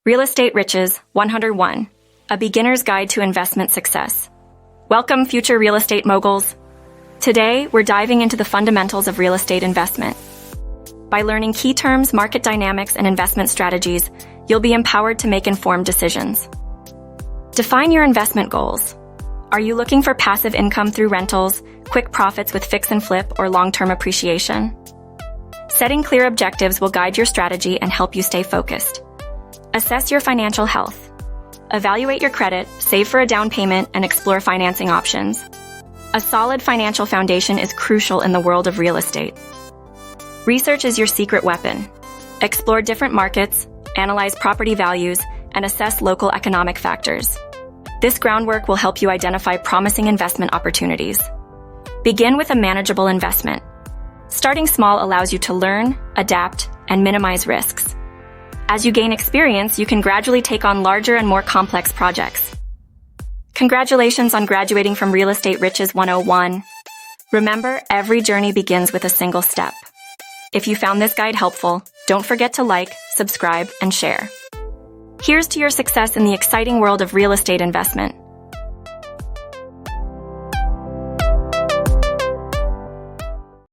Real Estate Riches 101, a beginner's guide to investment success. Welcome, future real estate moguls. Today, we're diving into the fundamentals of real estate investment. By learning key terms, market dynamics, and investment strategies, you'll be empowered to make informed decisions. Define your investment goals. Are you looking for passive income through rentals, quick profits with fix and flip, or long-term appreciation? Setting clear objectives will guide your strategy and help you stay focused. Assess your financial health. Evaluate your credit, save for a down payment, and explore financing options. A solid financial foundation is crucial in the world of real estate. Research is your secret weapon. Explore different markets, analyze property values, and assess local economic factors. This groundwork will help you identify promising investment opportunities. Begin with a manageable investment. Starting small allows you to learn, adapt, and minimize risks. As you gain experience, you can gradually take on larger and more complex projects. Congratulations on graduating from Real Estate Riches 101. Remember, every journey begins with a single step. If you found this guide helpful, don't forget to like, subscribe, and share. Here's to your success in the exciting world of real estate investment.